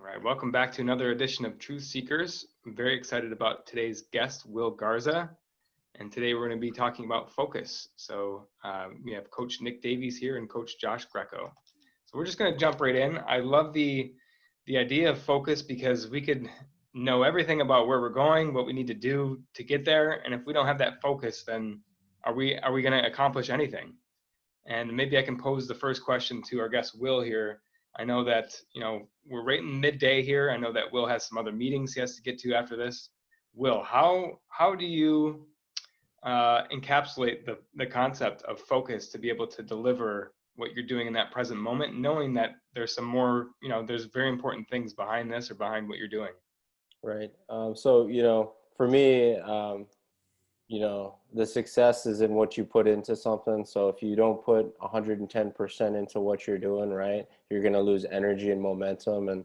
right, welcome back to another edition of Truth Seekers. I'm very excited about today's guest, Will Garza, and today we're going to be talking about focus. So we have Coach Nick Davies here and Coach Josh Greco. So we're just going to jump right in. I love the idea of focus because we could know everything about where we're going, what we need to do to get there, and if we don't have that focus, then are we going to accomplish anything? And maybe I can pose the first question to our guest, Will, here. I know that, we're right in midday here. I know that Will has some other meetings he has to get to after this. Will, how do you encapsulate the concept of focus to be able to deliver what you're doing in that present moment, knowing that there's some more, there's very important things behind this or behind what you're doing? Right. So, for me, the success is in what you put into something. So if you don't put 110% into what you're doing, right, you're going to lose energy and momentum. And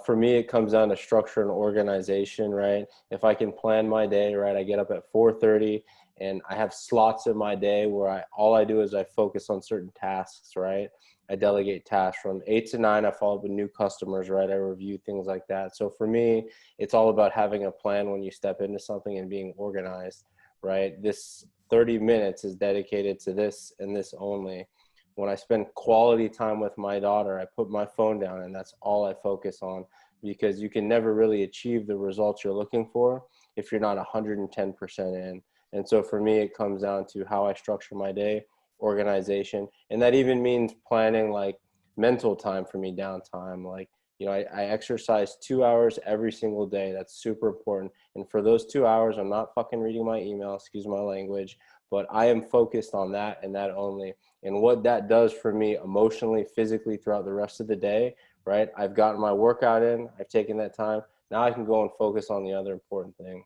for me, it comes down to structure and organization, right? If I can plan my day, right, I get up at 4:30 and I have slots in my day where all I do is I focus on certain tasks, right? I delegate tasks from 8 to 9. I follow up with new customers, right? I review things like that. So for me, it's all about having a plan when you step into something and being organized, right? This 30 minutes is dedicated to this and this only. When I spend quality time with my daughter, I put my phone down and that's all I focus on, because you can never really achieve the results you're looking for if you're not 110% in. And so for me, it comes down to how I structure my day, organization, and that even means planning like mental time for me, downtime. Like, I exercise 2 hours every single day. That's super important. And for those 2 hours, I'm not fucking reading my email, excuse my language, but I am focused on that and that only. And what that does for me emotionally, physically throughout the rest of the day, right? I've gotten my workout in, I've taken that time. Now I can go and focus on the other important things.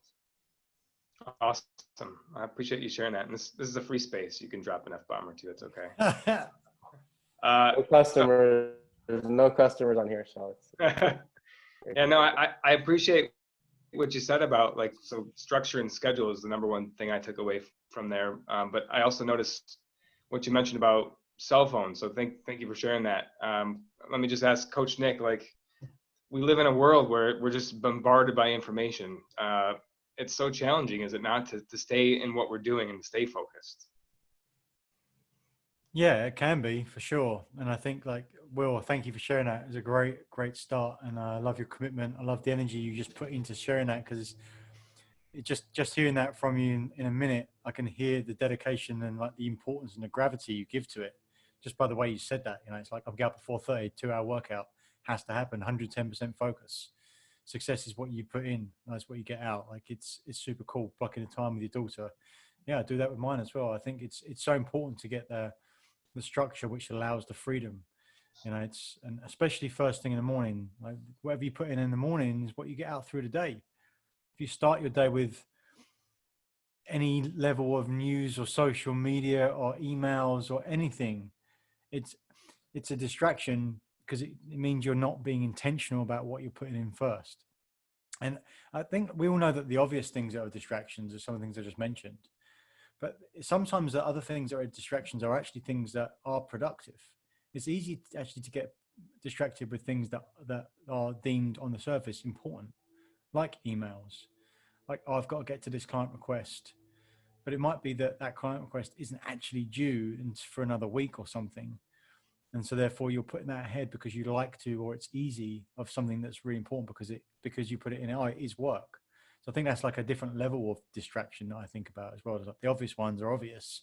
Awesome. I appreciate you sharing that. And this is a free space. You can drop an F-bomb or two. It's okay. No customers. There's no customers on here, so it's yeah, no, I appreciate what you said about so structure and schedule is the number one thing I took away from there. But I also noticed what you mentioned about cell phones. So thank you for sharing that. Let me just ask Coach Nick, we live in a world where we're just bombarded by information. It's so challenging, is it not, to stay in what we're doing and stay focused? Yeah, it can be, for sure. And I think, Will, thank you for sharing that. It was a great start. And I love your commitment. I love the energy you just put into sharing that, because it just hearing that from you in a minute, I can hear the dedication and the importance and the gravity you give to it just by the way you said that. It's like, I'll get up at 4:30, 2-hour workout has to happen, 110% focus. Success is what you put in. That's what you get out. It's super cool. Blocking the time with your daughter. Yeah, I do that with mine as well. I think it's so important to get the structure which allows the freedom. And especially first thing in the morning, whatever you put in the morning is what you get out through the day. If you start your day with any level of news or social media or emails or anything, it's a distraction, because it means you're not being intentional about what you're putting in first. And I think we all know that the obvious things that are distractions are some of the things I just mentioned. But sometimes the other things that are distractions are actually things that are productive. It's easy to get distracted with things that are deemed on the surface important, like emails. I've got to get to this client request, but it might be that client request isn't actually due for another week or something. And so therefore you're putting that ahead because you like to, or it's easy, of something that's really important because you put it in, it is work. So I think that's a different level of distraction that I think about as well. The obvious ones are obvious.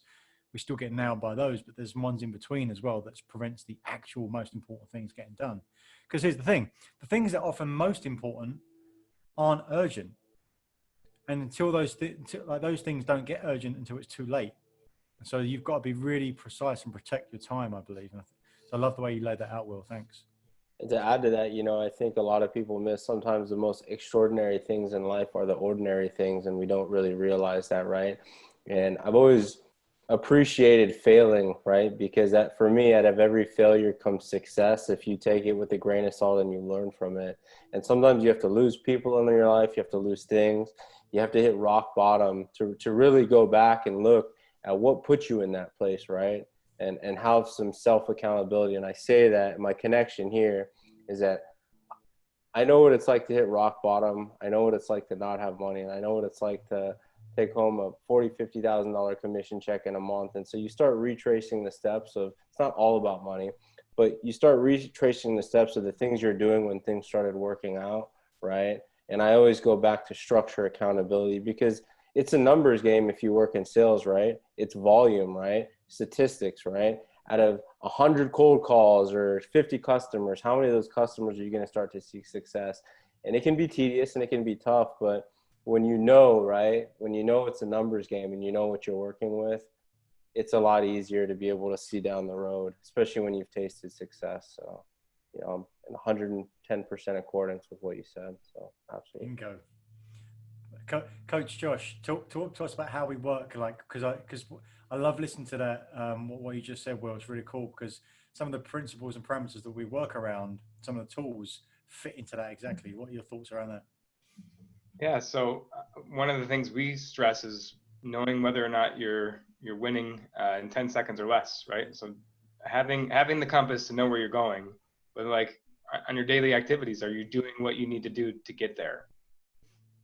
We still get nailed by those, but there's ones in between as well that prevents the actual most important things getting done. Because here's the thing, the things that are often most important aren't urgent. And until those things don't get urgent until it's too late. So you've got to be really precise and protect your time, I believe. So I love the way you laid that out, Will. Thanks. And to add to that, I think a lot of people miss sometimes the most extraordinary things in life are the ordinary things, and we don't really realize that, right? And I've always appreciated failing, right? Because that, for me, out of every failure comes success. If you take it with a grain of salt and you learn from it. And sometimes you have to lose people in your life. You have to lose things. You have to hit rock bottom to really go back and look at what put you in that place, right? And have some self-accountability. And I say that my connection here is that I know what it's like to hit rock bottom. I know what it's like to not have money, and I know what it's like to take home a $40,000-$50,000 commission check in a month. And so you start retracing the steps of, it's not all about money, but you start retracing the steps of the things you're doing when things started working out, right? And I always go back to structure, accountability, because it's a numbers game if you work in sales, right? It's volume, right? Statistics, right? Out of 100 cold calls or 50 customers, how many of those customers are you going to start to see success? And it can be tedious and it can be tough, but when you know, right, when you know it's a numbers game and you know what you're working with, it's a lot easier to be able to see down the road, especially when you've tasted success. So, you know, I'm in 110% accordance with what you said. So, absolutely. Bingo. Coach Josh, talk to us about how we work. Like, because I love listening to that. What you just said, Will, it's really cool because some of the principles and parameters that we work around, some of the tools fit into that exactly. What are your thoughts around that? Yeah, so one of the things we stress is knowing whether or not you're winning in 10 seconds or less, right? So having the compass to know where you're going, but like on your daily activities, are you doing what you need to do to get there?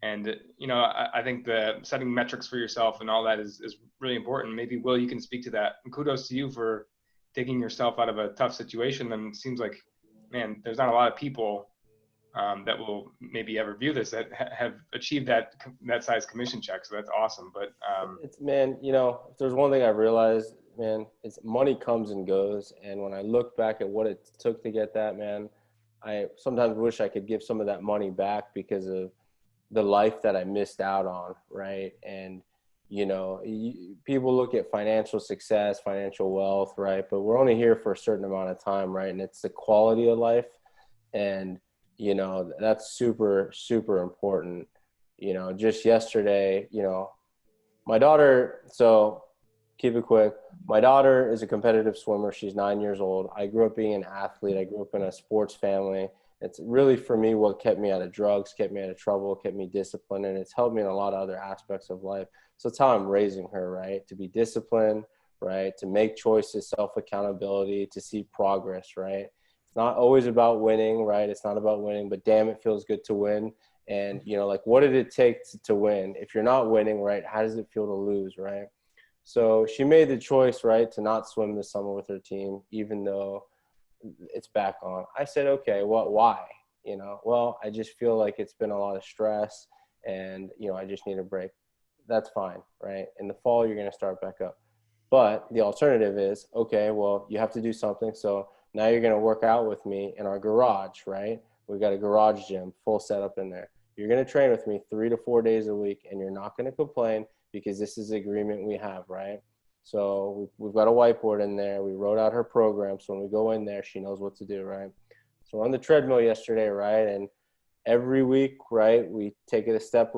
And you know, I think the setting metrics for yourself and all that is really important. Maybe Will, you can speak to that. And kudos to you for taking yourself out of a tough situation. And it seems like, man, there's not a lot of people that will maybe ever view this that have achieved that size commission check. So that's awesome. But it's, man, you know, if there's one thing I realized, man, it's money comes and goes. And when I look back at what it took to get that, man, I sometimes wish I could give some of that money back because of the life that I missed out on. Right. And, you know, people look at financial success, financial wealth, right? But we're only here for a certain amount of time, right? And it's the quality of life. And, you know, that's super, super important. You know, just yesterday, you know, my daughter, so keep it quick. My daughter is a competitive swimmer. She's 9 years old. I grew up being an athlete. I grew up in a sports family. It's really, for me, what kept me out of drugs, kept me out of trouble, kept me disciplined, and it's helped me in a lot of other aspects of life. So it's how I'm raising her, right? To be disciplined, right? To make choices, self-accountability, to see progress, right? It's not always about winning, right? It's not about winning, but damn, it feels good to win. And, you know, like, what did it take to win? If you're not winning, right, how does it feel to lose, right? So she made the choice, right, to not swim this summer with her team, even though it's back on. I said, okay, well, why? You know, well, I just feel like it's been a lot of stress and, you know, I just need a break. That's fine, right? In the fall, you're going to start back up. But the alternative is, okay, well, you have to do something. So now you're going to work out with me in our garage, right? We've got a garage gym, full setup in there. You're going to train with me 3 to 4 days a week, and you're not going to complain because this is the agreement we have, right? So we've got a whiteboard in there. We wrote out her program. So when we go in there, she knows what to do, right? So we're on the treadmill yesterday, right? And every week, right, we take it a step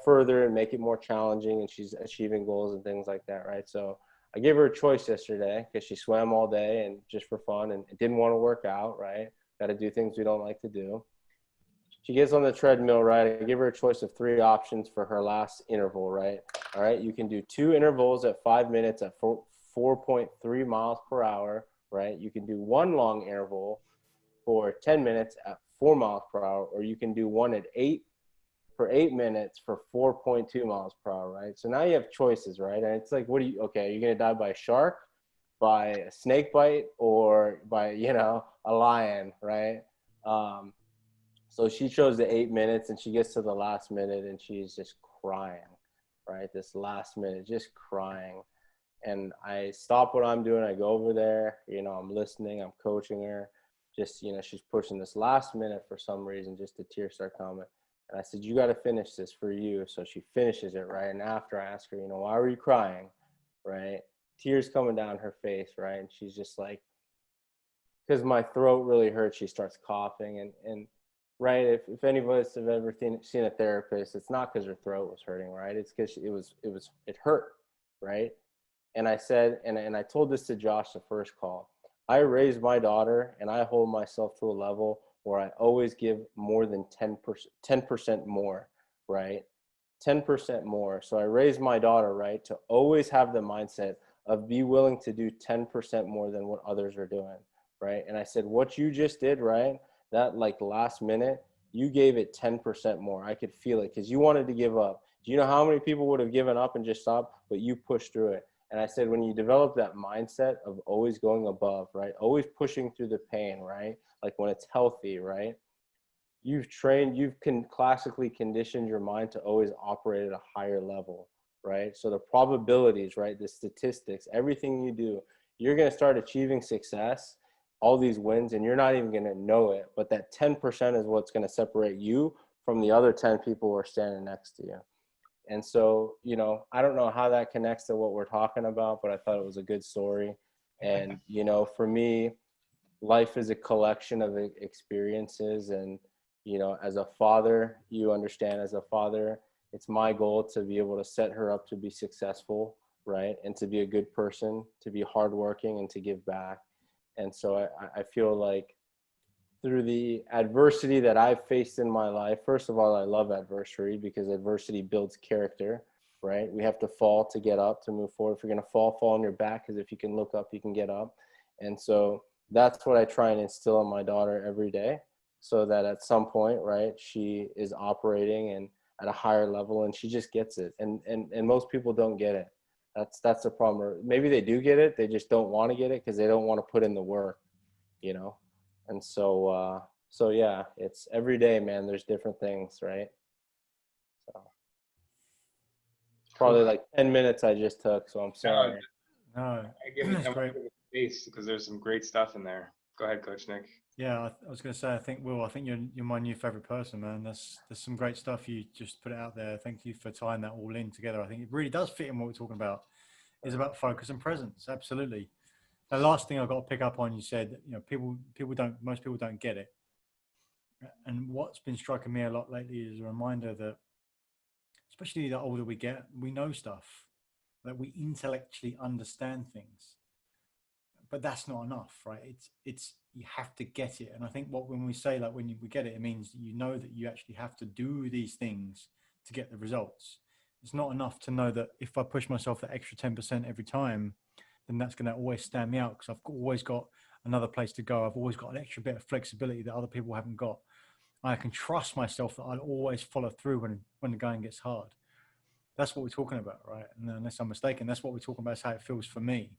further and make it more challenging, and she's achieving goals and things like that, right? So I gave her a choice yesterday because she swam all day and just for fun and didn't want to work out, right? Got to do things we don't like to do. She gets on the treadmill, right? I give her a choice of 3 options for her last interval, right? All right, you can do 2 intervals at 5 minutes at 4.3 miles per hour, right? You can do 1 long interval for 10 minutes at 4 miles per hour, or you can do one at 8 minutes for 4.2 miles per hour, right? So now you have choices, right? And it's like, are you going to die by a shark, by a snake bite, or by, you know, a lion, right? So she chose the 8 minutes, and she gets to the last minute and she's just crying, right? This last minute, just crying. And I stop what I'm doing. I go over there, you know, I'm listening, I'm coaching her. Just, you know, she's pushing this last minute for some reason, just the tears start coming. And I said, you got to finish this for you. So she finishes it, right? And after I ask her, you know, why were you crying, right? Tears coming down her face, right? And she's just like, because my throat really hurts. She starts coughing. And right, if any of us have ever seen a therapist, it's not because her throat was hurting, right? It's because it hurt, right? And I said, and I told this to Josh the first call. I raised my daughter, and I hold myself to a level where I always give more than 10% more, right? 10% more. So I raised my daughter, right, to always have the mindset of be willing to do 10% more than what others are doing, right? And I said, what you just did, right? that like last minute, you gave it 10% more. I could feel it because you wanted to give up. Do you know how many people would have given up and just stopped, but you pushed through it? And I said, when you develop that mindset of always going above, right? Always pushing through the pain, right? Like when it's healthy, right? You've classically conditioned your mind to always operate at a higher level, right? So the probabilities, right? The statistics, everything you do, you're going to start achieving success, all these wins, and you're not even going to know it. But that 10% is what's going to separate you from the other 10 people who are standing next to you. And so, you know, I don't know how that connects to what we're talking about, but I thought it was a good story. And, you know, for me, life is a collection of experiences. And, you know, as a father, you understand, as a father, it's my goal to be able to set her up to be successful, right? And to be a good person, to be hardworking, and to give back. And so I feel like through the adversity that I've faced in my life, first of all, I love adversity because adversity builds character, right? We have to fall to get up, to move forward. If you're going to fall on your back, because if you can look up, you can get up. And so that's what I try and instill in my daughter every day, so that at some point, right, she is operating and at a higher level, and she just gets it. And most people don't get it. That's the problem. Or maybe they do get it, they just don't want to get it because they don't want to put in the work, you know? And so, so yeah, it's every day, man, there's different things, right? So probably like 10 minutes I just took, so I'm sorry. No, I give it that's great. space because there's some great stuff in there. Go ahead, Coach Nick. Yeah, I was going to say, I think, Will, I think you're my new favorite person, man. There's some great stuff you just put out there. Thank you for tying that all in together. I think it really does fit in what we're talking about. It's about focus and presence. Absolutely. The last thing I got to pick up on, you said, you know, most people don't get it. And what's been striking me a lot lately is a reminder that, especially the older we get, we know stuff, that we intellectually understand things, but that's not enough, right? It's you have to get it. And I think when we say, like, we get it, it means you know that you actually have to do these things to get the results. It's not enough to know that if I push myself that extra 10% every time, then that's going to always stand me out, because I've always got another place to go. I've always got an extra bit of flexibility that other people haven't got. I can trust myself that I'll always follow through when the going gets hard. That's what we're talking about, right? And unless I'm mistaken, that's what we're talking about, is how it feels for me.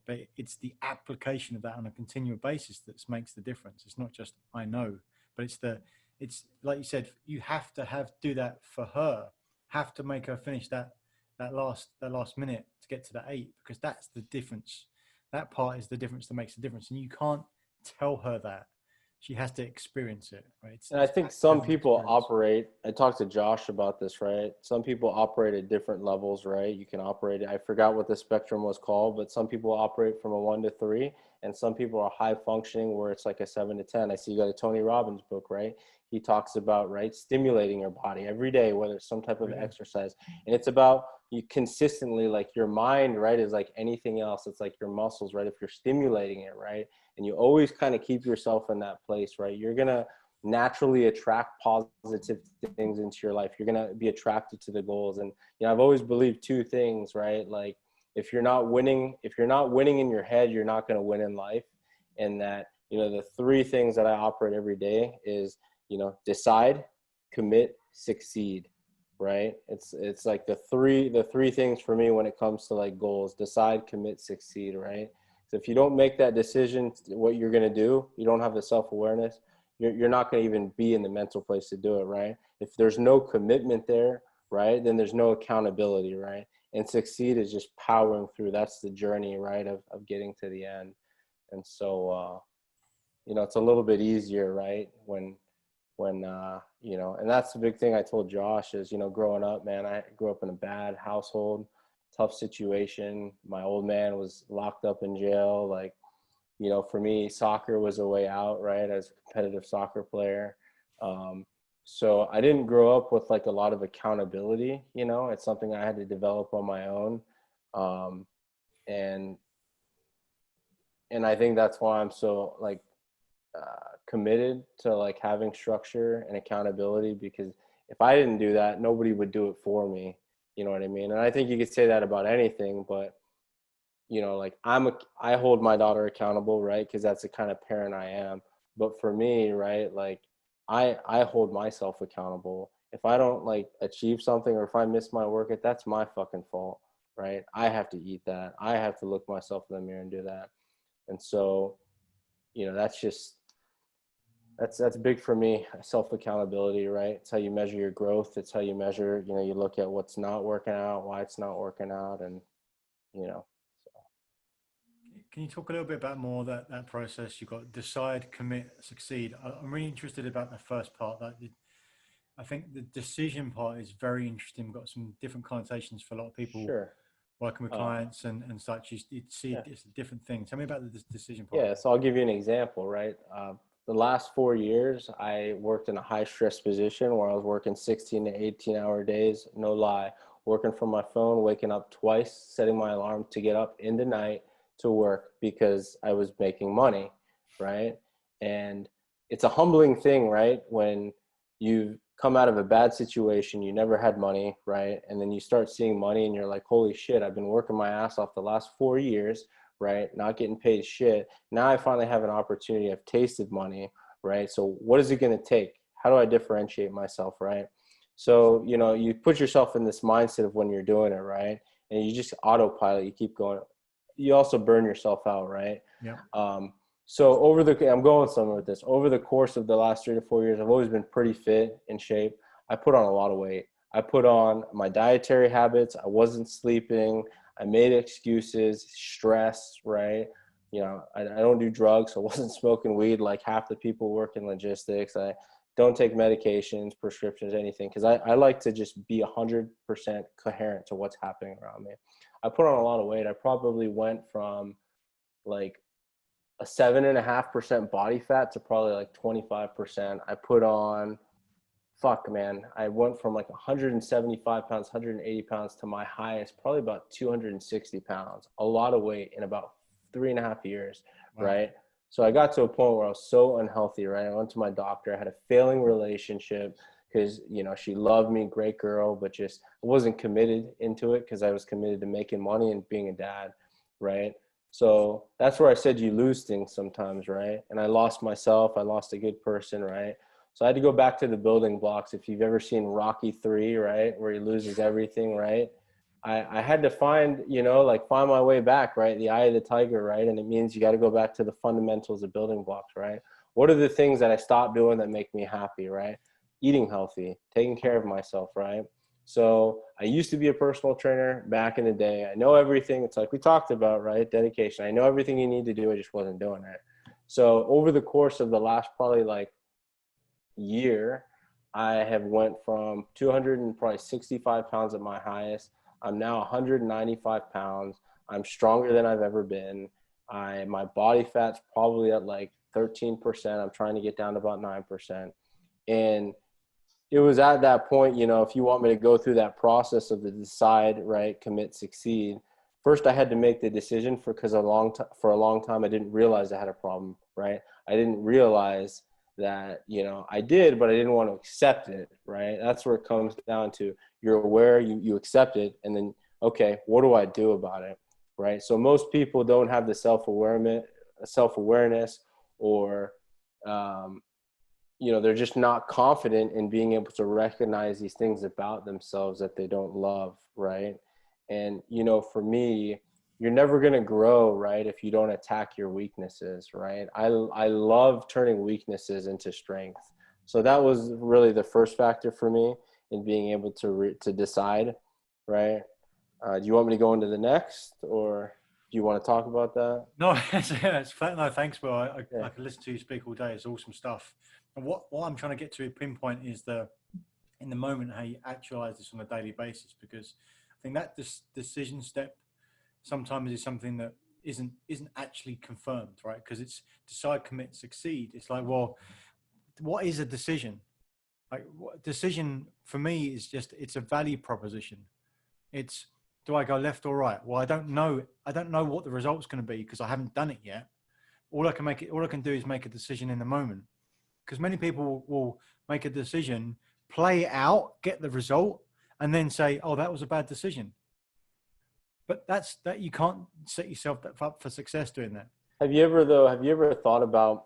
But it's the application of that on a continual basis that makes the difference. It's not just I know, but it's like you said, you have to do that for her, have to make her finish that last minute to get to the 8, because that's the difference. That part is the difference that makes the difference, and you can't tell her that. She has to experience it, right? And I think some people operate, I talked to Josh about this, right? Some people operate at different levels, right? You can operate, I forgot what the spectrum was called, but some people operate from a 1 to 3, and some people are high functioning where it's like a 7 to 10. I see you got a Tony Robbins book, right? He talks about, right, stimulating your body every day, whether it's some type of exercise. And it's about you consistently, like your mind, right, is like anything else. It's like your muscles, right? If you're stimulating it, right? And you always kind of keep yourself in that place, right? You're going to naturally attract positive things into your life. You're going to be attracted to the goals. And, you know, I've always believed 2 things, right? Like if you're not winning in your head, you're not going to win in life. And that, you know, the 3 things that I operate every day is, you know, decide, commit, succeed, right? It's like the three things for me when it comes to like goals: decide, commit, succeed, right? So if you don't make that decision, what you're going to do, you don't have the self-awareness, you're not going to even be in the mental place to do it, right? If there's no commitment there, right, then there's no accountability, right? And succeed is just powering through. That's the journey, right, of getting to the end. And so, you know, it's a little bit easier, right, when you know, and that's the big thing I told Josh is, you know, growing up, man, I grew up in a bad household, tough situation. My old man was locked up in jail. Like, you know, for me, soccer was a way out, right, as a competitive soccer player. So I didn't grow up with like a lot of accountability, you know. It's something I had to develop on my own. And I think that's why I'm so like committed to like having structure and accountability, because if I didn't do that, nobody would do it for me. You know what I mean? And I think you could say that about anything, but you know, like I hold my daughter accountable, right? Because that's the kind of parent I am. But for me, right, like I hold myself accountable. If I don't like achieve something, or if I miss my workout, that's my fucking fault, right? I have to eat that. I have to look myself in the mirror and do that. And so, that's just, that's big for me. Self accountability, right? It's how you measure your growth. It's how you measure, you look at what's not working out, why it's not working out. And, so. Can you talk a little bit about more that process? You've got decide, commit, succeed. I'm really interested about the first part. I think the decision part is very interesting. We've got some different connotations for a lot of people Sure. working with clients and such. You see Yeah. it's a different thing. Tell me about the decision part. Yeah, so I'll give you an example, right? The last 4 years, I worked in a high stress position where I was working 16 to 18-hour days, no lie, working from my phone, waking up twice, setting my alarm to get up in the night to work because I was making money, right? And it's a humbling thing, right? When you come out of a bad situation, you never had money, right? And then you start seeing money and you're like, holy shit, I've been working my ass off the last 4 years, right? Not getting paid shit. Now I finally have an opportunity. I've tasted money, right? So what is it going to take? How do I differentiate myself, right? So, you put yourself in this mindset of when you're doing it, right? And you just autopilot, you keep going. You also burn yourself out, right? Yeah. So I'm going somewhere with this. Over the course of the last 3 to 4 years, I've always been pretty fit, in shape. I put on a lot of weight. I put on my dietary habits. I wasn't sleeping. I made excuses, stress, right? I don't do drugs, so I wasn't smoking weed like half the people work in logistics. I don't take medications, prescriptions, anything, because I like to just be 100% coherent to what's happening around me. I put on a lot of weight. I probably went from like a 7.5% body fat to probably like 25%. I put on, fuck man, I went from like 175 pounds, 180 pounds to my highest, probably about 260 pounds, a lot of weight in about 3.5 years. Wow. Right? So I got to a point where I was so unhealthy, right? I went to my doctor. I had a failing relationship because, she loved me, great girl, but just I wasn't committed into it because I was committed to making money and being a dad, right? So that's where I said you lose things sometimes, right? And I lost myself. I lost a good person, right? So I had to go back to the building blocks. If you've ever seen Rocky 3, right, where he loses everything, right? I had to find my way back, right? The eye of the tiger, right? And it means you got to go back to the fundamentals of building blocks, right? What are the things that I stopped doing that make me happy, right? Eating healthy, taking care of myself, right? So I used to be a personal trainer back in the day. I know everything. It's like we talked about, right? Dedication. I know everything you need to do. I just wasn't doing it. So over the course of the last probably like year, I have went from 265 pounds at my highest. I'm now 195 pounds. I'm stronger than I've ever been. My body fat's probably at like 13%. I'm trying to get down to about 9%. And it was at that point, if you want me to go through that process of the decide, right, commit, succeed, first I had to make the decision because for a long time I didn't realize I had a problem, right? I didn't realize that, I did, but I didn't want to accept it, right? That's where it comes down to. You're aware, you accept it, and then, okay, what do I do about it, right? So most people don't have the self-awareness or, they're just not confident in being able to recognize these things about themselves that they don't love, right? And, for me, you're never going to grow, right, if you don't attack your weaknesses, right? I love turning weaknesses into strength. So that was really the first factor for me in being able to decide, right? Do you want me to go into the next, or do you want to talk about that? No, no, thanks, Will. I could listen to you speak all day. It's awesome stuff. And what I'm trying to get to pinpoint is in the moment how you actualize this on a daily basis, because I think that this decision step sometimes is something that isn't actually confirmed, right? Because it's decide, commit, succeed. It's like, well, what is a decision? Like, decision for me is just, it's a value proposition. It's, do I go left or right? Well, I don't know what the result's going to be because I haven't done it yet. All I can do is make a decision in the moment. Because many people will make a decision, play it out, get the result, and then say, oh, that was a bad decision. But that you can't set yourself up for success doing that. Have you ever thought about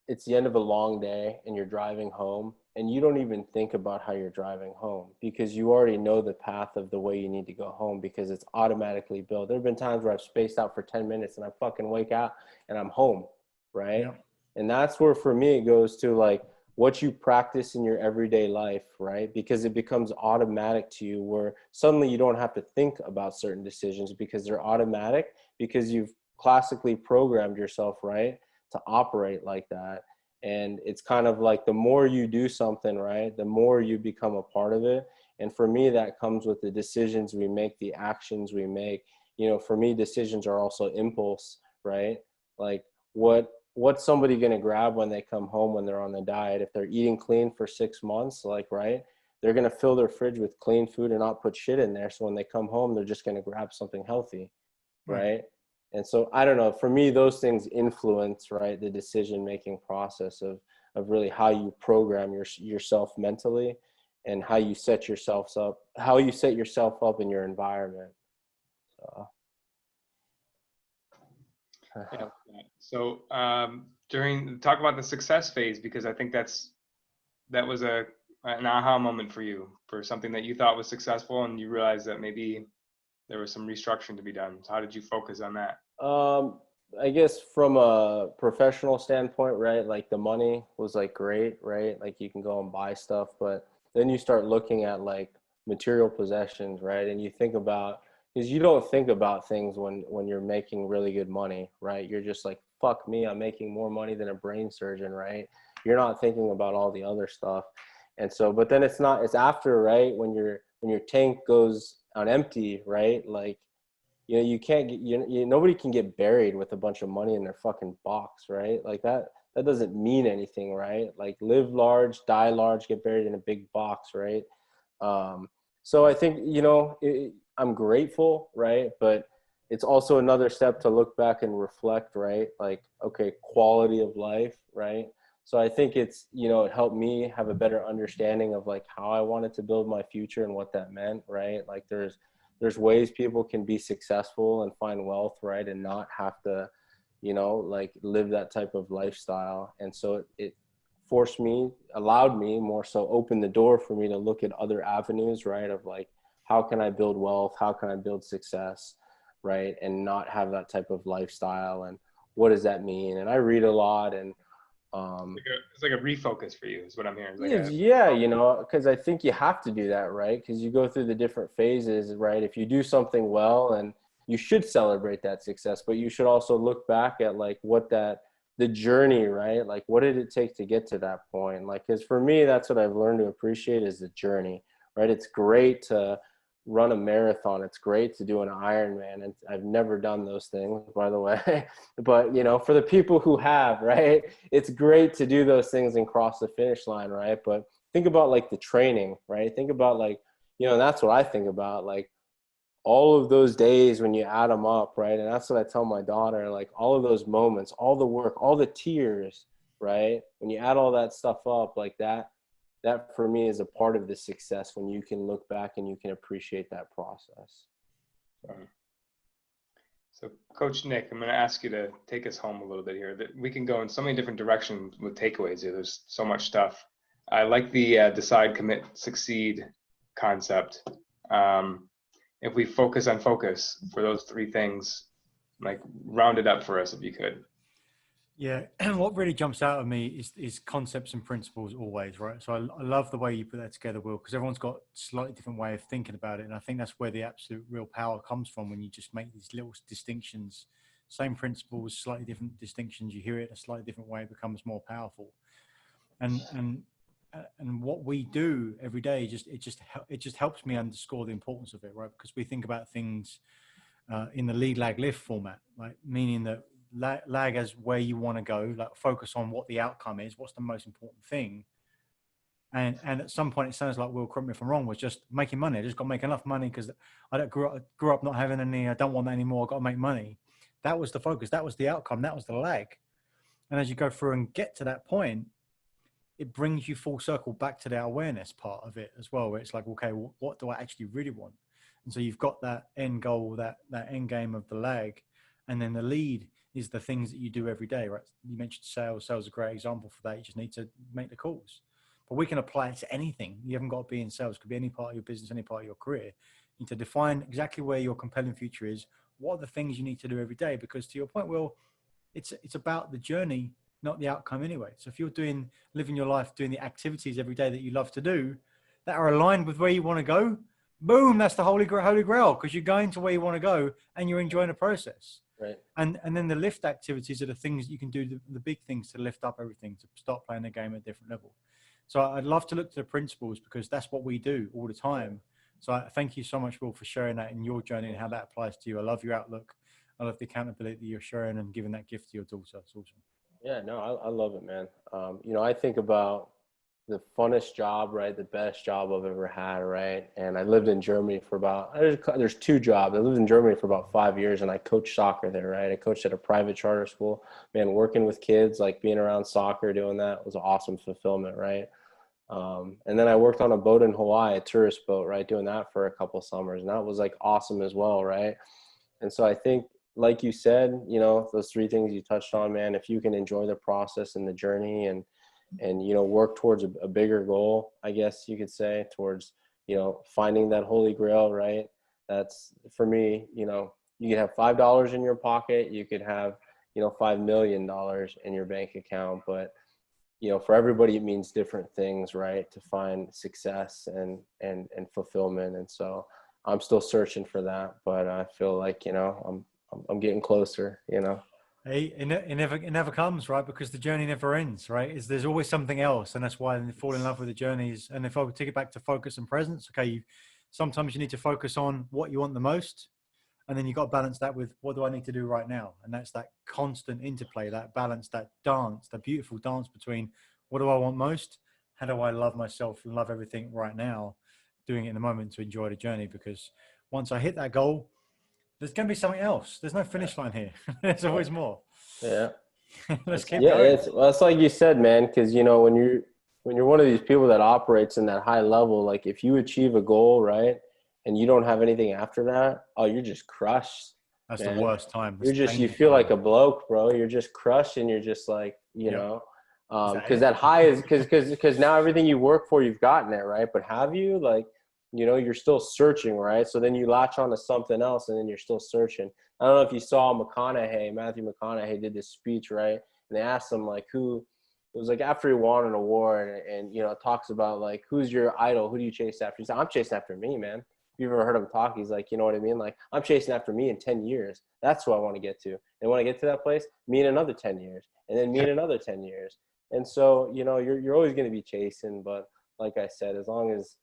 it's the end of a long day and you're driving home and you don't even think about how you're driving home because you already know the path of the way you need to go home because it's automatically built. There have been times where I've spaced out for 10 minutes and I fucking wake out and I'm home, right? Yeah. And that's where for me it goes to like what you practice in your everyday life, right? Because it becomes automatic to you where suddenly you don't have to think about certain decisions because they're automatic because you've classically programmed yourself, right, to operate like that. And it's kind of like the more you do something, right, the more you become a part of it. And for me, that comes with the decisions we make, the actions we make. You know, for me, decisions are also impulse, right? Like what's somebody going to grab when they come home when they're on the diet? If they're eating clean for 6 months, like, right, they're going to fill their fridge with clean food and not put shit in there. So when they come home, they're just going to grab something healthy, right? And so I don't know, for me, those things influence, right, the decision-making process of really how you program yourself mentally and how you set yourself up in your environment. So. Yeah. So talk about the success phase, because I think that was an aha moment for you, for something that you thought was successful and you realized that maybe there was some restructuring to be done. So how did you focus on that? I guess from a professional standpoint, right, like the money was like great, right? Like you can go and buy stuff, but then you start looking at like material possessions, right? And you think about, because you don't think about things when you're making really good money, right? You're just like, fuck me, I'm making more money than a brain surgeon, right? You're not thinking about all the other stuff. And so, but then it's after, right, when your tank goes on empty, right? Like, you know, you can't get, nobody can get buried with a bunch of money in their fucking box, right? Like that doesn't mean anything, right? Like live large, die large, get buried in a big box, right? So I think, you know, I'm grateful, right? But it's also another step to look back and reflect, right? Like, okay, quality of life, right? So I think it's, you know, it helped me have a better understanding of like how I wanted to build my future and what that meant, right? Like there's ways people can be successful and find wealth, right, and not have to, you know, like live that type of lifestyle. And so it allowed me more so, opened the door for me to look at other avenues, right, of like, how can I build wealth? How can I build success, right, and not have that type of lifestyle? And what does that mean? And I read a lot, and it's like a refocus for you, is what I'm hearing. yeah, you know, because I think you have to do that, right? Because you go through the different phases, right? If you do something well, and you should celebrate that success, but you should also look back at like the journey, right? Like what did it take to get to that point? Like, because for me, that's what I've learned to appreciate is the journey, right? It's great to run a marathon. It's great to do an Ironman. And I've never done those things, by the way, but you know, for the people who have, right, it's great to do those things and cross the finish line, right? But think about like the training, right? Think about like, you know, that's what I think about, like all of those days when you add them up, right? And that's what I tell my daughter, like all of those moments, all the work, all the tears, right? When you add all that stuff up, like that for me is a part of the success, when you can look back and you can appreciate that process. So Coach Nick, I'm going to ask you to take us home a little bit here. That we can go in so many different directions with takeaways here. There's so much stuff. I like the decide, commit, succeed concept. If we focus on focus for those three things, like round it up for us if you could. Yeah, and what really jumps out at me is concepts and principles always, right? So I love the way you put that together, Will, because everyone's got a slightly different way of thinking about it. And I think that's where the absolute real power comes from, when you just make these little distinctions, same principles, slightly different distinctions. You hear it a slightly different way, it becomes more powerful. And what we do every day, it just helps me underscore the importance of it, right? Because we think about things in the lead, lag, lift format, right? Meaning that lag as where you want to go, like focus on what the outcome is, what's the most important thing. And at some point, it sounds like, Will, correct me if I'm wrong, was just making money. I just got to make enough money because I grew up not having any, I don't want that anymore. I got to make money. That was the focus. That was the outcome. That was the lag. And as you go through and get to that point, it brings you full circle back to the awareness part of it as well, where it's like, okay, what do I actually really want? And so you've got that end goal, that end game of the lag, and then the lead is the things that you do every day, right? You mentioned sales. Sales is a great example for that. You just need to make the calls. But we can apply it to anything. You haven't got to be in sales. It could be any part of your business, any part of your career. You need to define exactly where your compelling future is. What are the things you need to do every day? Because to your point, Will, it's about the journey, not the outcome anyway. So if you're living your life, doing the activities every day that you love to do, that are aligned with where you want to go, boom, that's the holy grail, because you're going to where you want to go and you're enjoying the process. Right. And then the lift activities are the things that you can do, the big things to lift up everything, to start playing the game at a different level. So I'd love to look to the principles, because that's what we do all the time. So I thank you so much, Will, for sharing that in your journey and how that applies to you. I love your outlook. I love the accountability that you're sharing and giving that gift to your daughter. It's awesome. Yeah, no, I love it, man. I think about the funnest job, right? The best job I've ever had, right? And I lived in Germany for there's two jobs. I lived in Germany for about 5 years, and I coached soccer there, right? I coached at a private charter school. Man, working with kids, like being around soccer, doing that was awesome fulfillment, right? And then I worked on a boat in Hawaii, a tourist boat, right? Doing that for a couple summers, and that was like awesome as well, right? And so I think, like you said, those three things you touched on, man, if you can enjoy the process and the journey and work towards a bigger goal, I guess you could say, towards, finding that holy grail, right? That's, for me, you could have $5 in your pocket, you could have, $5 million in your bank account, but, for everybody, it means different things, right? To find success and fulfillment. And so I'm still searching for that, but I feel like, I'm getting closer, Hey, it never comes, right? Because the journey never ends, right? There's always something else, and that's why they fall in love with the journeys. And if I would take it back to focus and presence, okay, sometimes you need to focus on what you want the most, and then you got to balance that with what do I need to do right now, and that's that constant interplay, that balance, that dance, that beautiful dance between what do I want most, how do I love myself and love everything right now, doing it in the moment to enjoy the journey. Because once I hit that goal, there's going to be something else. There's no finish line here. There's always more. Yeah. Let's keep going. It's like you said, man, because, when you're one of these people that operates in that high level, like if you achieve a goal, right, and you don't have anything after that, oh, you're just crushed. That's man. the worst time. You feel like a bloke, bro. You're just crushed, and you're just like, because that high is because now everything you work for, you've gotten it, right? But have you, like, you're still searching, right? So then you latch on to something else, and then you're still searching. I don't know if you saw Matthew McConaughey did this speech, right? And they asked him, like, it was like after he won an award, and it talks about, like, who's your idol? Who do you chase after? He said, I'm chasing after me, man. If you've ever heard him talk, he's like, you know what I mean? Like, I'm chasing after me in 10 years. That's who I want to get to. And when I get to that place, me in another 10 years, and then me in another 10 years. And so, you're always going to be chasing, but like I said, as long as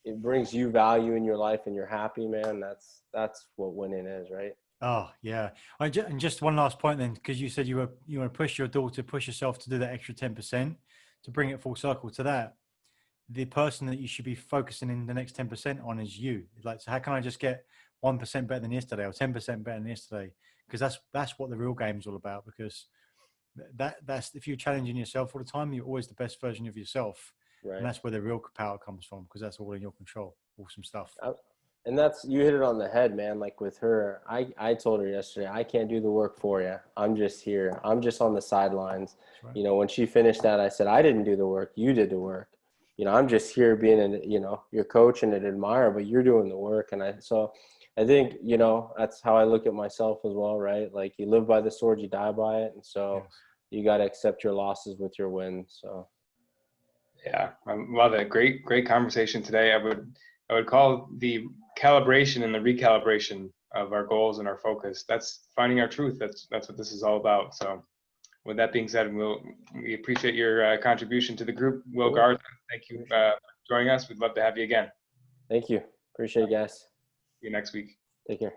it brings you value in your life and you're happy, man, that's what winning is, right? Oh yeah. And just one last point then, because you said you want to push your daughter, push yourself to do that extra 10%, to bring it full circle to that. The person that you should be focusing in the next 10% on is you. Like, so how can I just get 1% better than yesterday, or 10% better than yesterday? Because that's what the real game is all about. Because that's if you're challenging yourself all the time, you're always the best version of yourself. Right. And that's where the real power comes from, because that's all in your control. Awesome stuff. And you hit it on the head, man. Like with her, I told her yesterday, I can't do the work for you. I'm just here. I'm just on the sidelines. Right. When she finished that, I said, I didn't do the work. You did the work. I'm just here being your coach and an admirer, but you're doing the work. And so I think, that's how I look at myself as well, right? Like, you live by the sword, you die by it. And so you got to accept your losses with your wins. So. Yeah, I love it. Great conversation today. I would call the calibration and the recalibration of our goals and our focus. That's finding our truth. That's what this is all about. So with that being said, we appreciate your contribution to the group. Will Garza, thank you for joining us. We'd love to have you again. Thank you. Appreciate it, guys. See you next week. Take care.